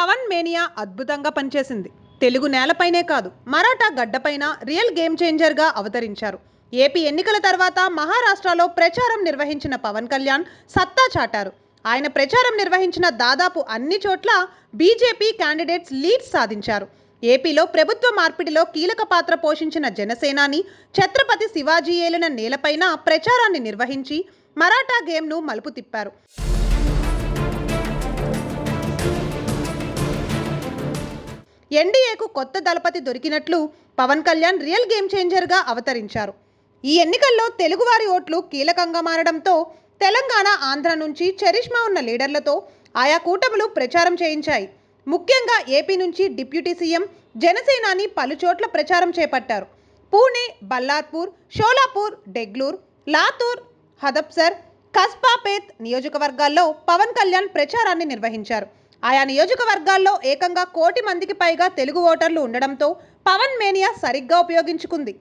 Pawan mania అద్భుతంగా పనిచేసింది. తెలుగు నేలపైనే కాదు, మరాఠా గడ్డపైన రియల్ గేమ్ చేంజర్గా అవతరించారు. ఏపీ ఎన్నికల తర్వాత మహారాష్ట్రలో ప్రచారం నిర్వహించిన పవన్ కళ్యాణ్ సత్తా చాటారు. ఆయన ప్రచారం నిర్వహించిన దాదాపు అన్ని చోట్ల బీజేపీ క్యాండిడేట్స్ లీడ్స్ సాధించారు. ఏపీలో ప్రభుత్వ మార్పిడిలో కీలక పాత్ర పోషించిన జనసేనాని ఛత్రపతి శివాజీ ఏలిన నేలపైన ప్రచారాన్ని నిర్వహించి మరాఠా గేమ్ను మలుపు తిప్పారు. ఎన్డీఏకు కొత్త దళపతి దొరికినట్లు పవన్ కళ్యాణ్ రియల్ గేమ్ చేంజర్గా అవతరించారు. ఈ ఎన్నికల్లో తెలుగువారి ఓట్లు కీలకంగా మారడంతో తెలంగాణ, ఆంధ్ర నుంచి చరిష్మా ఉన్న లీడర్లతో ఆయా కూటములు ప్రచారం చేయించాయి. ముఖ్యంగా ఏపీ నుంచి డిప్యూటీ సీఎం జనసేనాని పలుచోట్ల ప్రచారం చేపట్టారు. పూణే, బల్లార్పూర్, షోలాపూర్, డెగ్లూర్, లాతూర్, హదప్సర్, కస్బాపేట్ నియోజకవర్గాల్లో పవన్ కళ్యాణ్ ప్రచారాన్ని నిర్వహించారు. ఆయా నియోజకవర్గాల్లో ఏకంగా 1 కోటి మందికి పైగా తెలుగు ఓటర్లు ఉండడంతో పవన్ మేనియా సరిగ్గా ఉపయోగించుకుంది.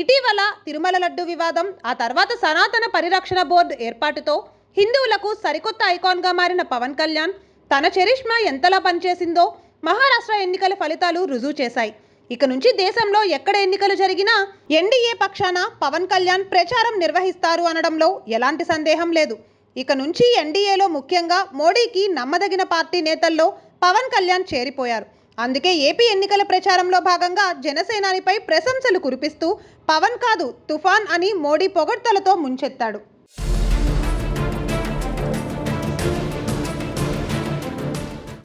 ఇటీవల తిరుమల లడ్డు వివాదం, ఆ తర్వాత సనాతన పరిరక్షణ బోర్డు ఏర్పాటుతో హిందువులకు సరికొత్త ఐకాన్గా మారిన పవన్ కళ్యాణ్ తన చరిష్మా ఎంతలా పనిచేసిందో మహారాష్ట్ర ఎన్నికల ఫలితాలు రుజువు చేశాయి. ఇక నుంచి దేశంలో ఎక్కడ ఎన్నికలు జరిగినా ఎన్డీఏ పక్షాన పవన్ కళ్యాణ్ ప్రచారం నిర్వహిస్తారు అనడంలో ఎలాంటి సందేహం లేదు. ఇక నుంచి ఎన్డీఏలో ముఖ్యంగా మోడీకి నమ్మదగిన పార్టీ నేతల్లో పవన్ కళ్యాణ్ చేరిపోయారు. అందుకే ఏపీ ఎన్నికల ప్రచారంలో భాగంగా జనసేనానిపై ప్రశంసలు కురిపిస్తూ పవన్ కాదు తుఫాన్ అని మోడీ పొగడ్తలతో ముంచెత్తాడు.